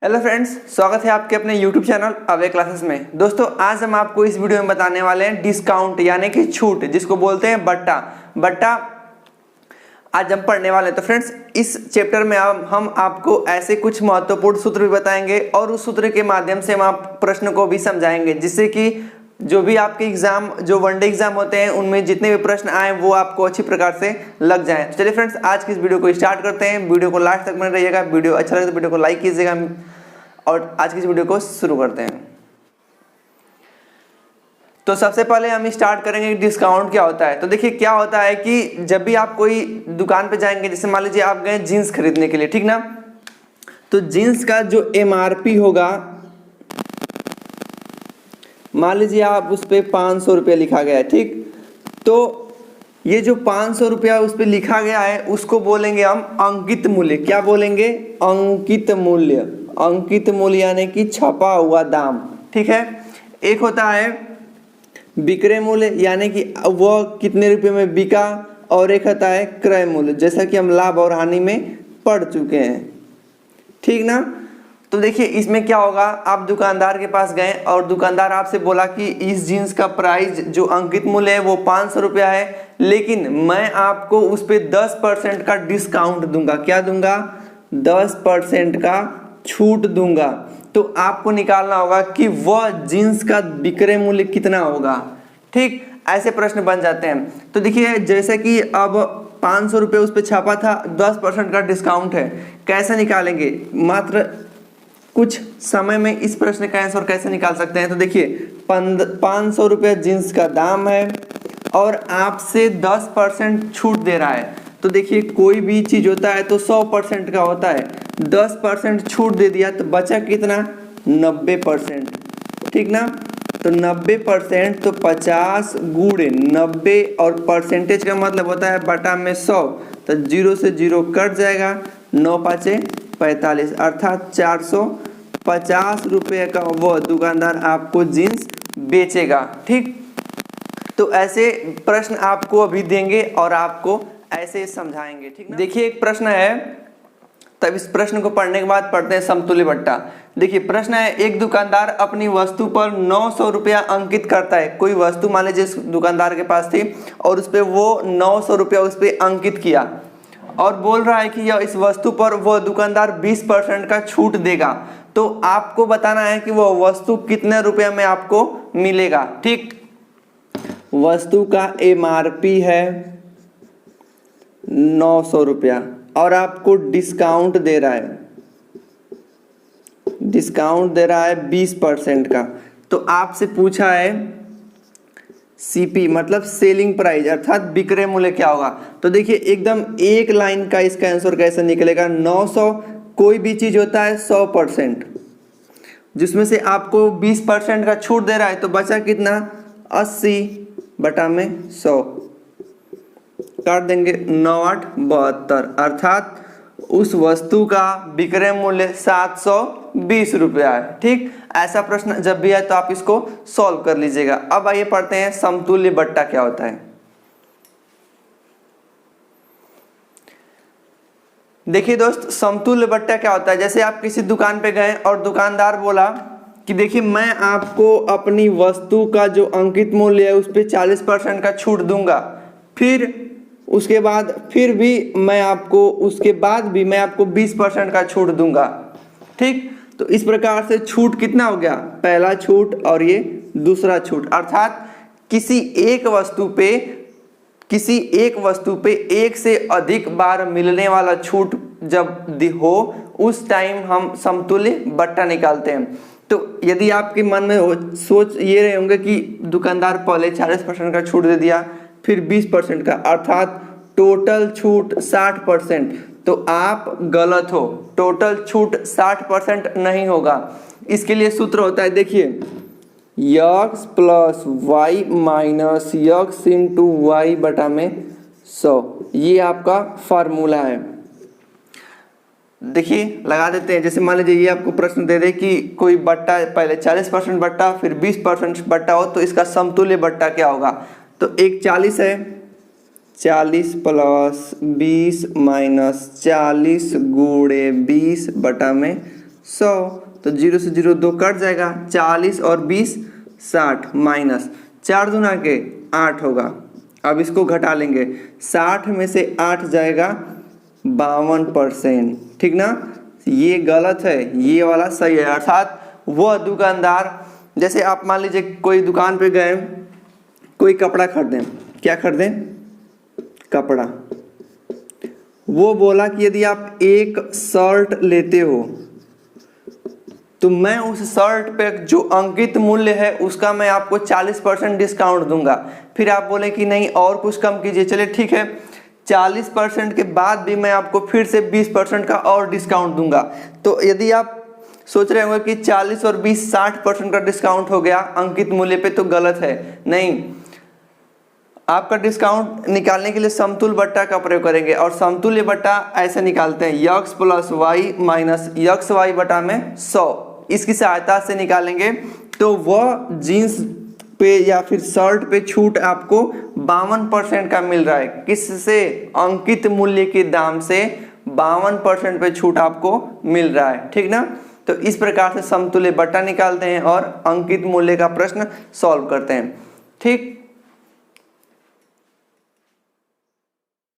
Hello friends, स्वागत है आपके अपने YouTube चैनल अवे क्लासेस में। दोस्तों, आज हम आपको इस वीडियो में बताने वाले हैं डिस्काउंट यानी कि छूट, जिसको बोलते हैं बट्टा आज हम पढ़ने वाले हैं। तो फ्रेंड्स, इस चैप्टर में हम आपको ऐसे कुछ महत्वपूर्ण सूत्र भी बताएंगे और उस सूत्र के माध्यम से हम आप प्रश्न को भी समझाएंगे, जिससे कि जो भी आपके एग्जाम, जो वनडे एग्जाम होते हैं, उनमें जितने भी प्रश्न आए वो आपको अच्छी प्रकार से लग जाएं। तो चलिए फ्रेंड्स, आज की इस वीडियो को स्टार्ट करते हैं। वीडियो को लास्ट तक बने रहिएगा। वीडियो अच्छा लगे तो वीडियो को लाइक कीजिएगा और आज की इस वीडियो को शुरू करते हैं। तो सबसे पहले हम स्टार्ट करेंगे डिस्काउंट क्या होता है। तो देखिए, क्या होता है कि जब भी आप कोई दुकान पे जाएंगे, जैसे मान लीजिए आप गए जीन्स खरीदने के लिए, ठीक ना, तो जीन्स का जो MRP होगा, मान लीजिए आप उस पर 500 रुपया लिखा गया है, ठीक। तो ये जो 500 रुपया उस पर लिखा गया है, उसको बोलेंगे हम अंकित मूल्य। क्या बोलेंगे? अंकित मूल्य। अंकित मूल्य यानी कि छपा हुआ दाम, ठीक है। एक होता है विक्रय मूल्य, यानी कि वह कितने रुपए में बिका, और एक होता है क्रय मूल्य, जैसा कि हम लाभ और हानि में पढ़ चुके हैं, ठीक ना। तो देखिए, इसमें क्या होगा, आप दुकानदार के पास गए और दुकानदार आपसे बोला कि इस जीन्स का प्राइस जो अंकित मूल्य है वो 500 रुपया है, लेकिन मैं आपको उस पर 10% का डिस्काउंट दूंगा। क्या दूंगा? 10% का छूट दूंगा। तो आपको निकालना होगा कि वह जीन्स का विक्रय मूल्य कितना होगा, ठीक। ऐसे प्रश्न बन जाते हैं। तो देखिए, जैसे कि अब 500 रुपये उस पर छापा था, 10% का डिस्काउंट है। कैसे निकालेंगे? मात्र कुछ समय में इस प्रश्न का आंसर कैसे निकाल सकते हैं। तो देखिए, 500 रुपये जीन्स का दाम है और आपसे 10% छूट दे रहा है। तो देखिए, कोई भी चीज होता है तो 100% का होता है। 10% छूट दे दिया तो बचा कितना? 90%, ठीक ना। तो 90% तो 50 गुणे 90, और परसेंटेज का मतलब होता है बटा में 100, तो 0 से 0 कट जाएगा। 9 पाँचे 45, अर्थात 450 रुपये का वो दुकानदार आपको जीन्स बेचेगा, ठीक। तो ऐसे प्रश्न आपको अभी देंगे और आपको ऐसे समझाएंगे, ठीक ना। देखिए, एक प्रश्न है, तब इस प्रश्न को पढ़ने के बाद पढ़ते हैं समतुल्य बट्टा। देखिए, प्रश्न है, एक दुकानदार अपनी वस्तु पर 900 रुपया अंकित करता है। कोई वस्तु मान लीजिए जिस दुकानदार के पास थी और उस पर वो 900 रुपया उस पर अंकित किया और बोल रहा है कि यह इस वस्तु पर वह दुकानदार 20% का छूट देगा। तो आपको बताना है कि वह वस्तु कितने रुपए में आपको मिलेगा, ठीक। वस्तु का MRP है 900 रुपया और आपको डिस्काउंट दे रहा है, डिस्काउंट दे रहा है 20% का। तो आपसे पूछा है CP मतलब सेलिंग प्राइस, अर्थात विक्रय मूल्य क्या होगा। तो देखिए, एकदम एक लाइन का इसका आंसर कैसे निकलेगा। 900, कोई भी चीज होता है 100%, जिसमें से आपको 20% का छूट दे रहा है, तो बचा कितना? 80 बटा में 100, काट देंगे 9 8 72, अर्थात उस वस्तु का विक्रय मूल्य 720 रुपया है, ठीक। ऐसा प्रश्न जब भी आए तो आप इसको सॉल्व कर लीजिएगा। अब आइए पढ़ते हैं समतुल्य बट्टा क्या होता है। देखिए दोस्त, समतुल्य बट्टा क्या होता है। जैसे आप किसी दुकान पे गए और दुकानदार बोला कि देखिए, मैं आपको अपनी वस्तु का जो अंकित मूल्य है उस पर 40% का छूट दूंगा, फिर उसके बाद फिर भी मैं आपको उसके बाद भी मैं आपको 20% का छूट दूंगा, ठीक। तो इस प्रकार से छूट कितना हो गया? पहला छूट और ये दूसरा छूट, अर्थात किसी एक वस्तु पे एक से अधिक बार मिलने वाला छूट जब हो, उस टाइम हम समतुल्य बट्टा निकालते हैं। तो यदि आपके मन में सोच ये रहे होंगे कि दुकानदार पहले 40% का छूट दे दिया, फिर 20% का, अर्थात टोटल छूट 60%, तो आप गलत हो। टोटल छूट 60% नहीं होगा। इसके लिए सूत्र होता है, देखिए, x plus Y minus x into Y बटा में 100, ये आपका फार्मूला है। देखिए, लगा देते हैं। जैसे मान लीजिए ये आपको प्रश्न दे दे कि कोई बट्टा पहले 40% बट्टा फिर 20% बट्टा हो, तो इसका समतुल्य बट्टा क्या होगा। तो एक 40 है, 40 प्लस 20 माइनस 40 गुणे 20 बटा में 100, तो 0 से 0 2 कट जाएगा, 40 और 20 60 माइनस 4 दूना के 8 होगा। अब इसको घटा लेंगे, 60 में से 8 जाएगा 52%, ठीक ना। ये गलत है, ये वाला सही है। अर्थात वह दुकानदार, जैसे आप मान लीजिए कोई दुकान पे गए, कोई कपड़ा खरीदें, क्या खरीदें, कपड़ा। वो बोला कि यदि आप एक शर्ट लेते हो तो मैं उस शर्ट पे जो अंकित मूल्य है उसका मैं आपको 40% डिस्काउंट दूंगा। फिर आप बोले कि नहीं और कुछ कम कीजिए, चलिए ठीक है, 40% के बाद भी मैं आपको फिर से 20% का और डिस्काउंट दूंगा। तो यदि आप सोच रहे होंगे कि 40 और 20 60% का डिस्काउंट हो गया अंकित मूल्य पे, तो गलत है। नहीं, आपका डिस्काउंट निकालने के लिए समतुल्य बट्टा का प्रयोग करेंगे, और समतुल्य बट्टा ऐसे निकालते हैं, X plus Y minus X Y बटा में 100, इसकी सहायता से निकालेंगे। तो वह जीन्स पे या फिर शर्ट पे छूट आपको 52% का मिल रहा है। किससे, अंकित मूल्य के दाम से 52% पे छूट आपको मिल रहा है, ठीक ना। तो इस प्रकार से समतुल्य बट्टा निकालते हैं और अंकित मूल्य का प्रश्न सॉल्व करते हैं, ठीक।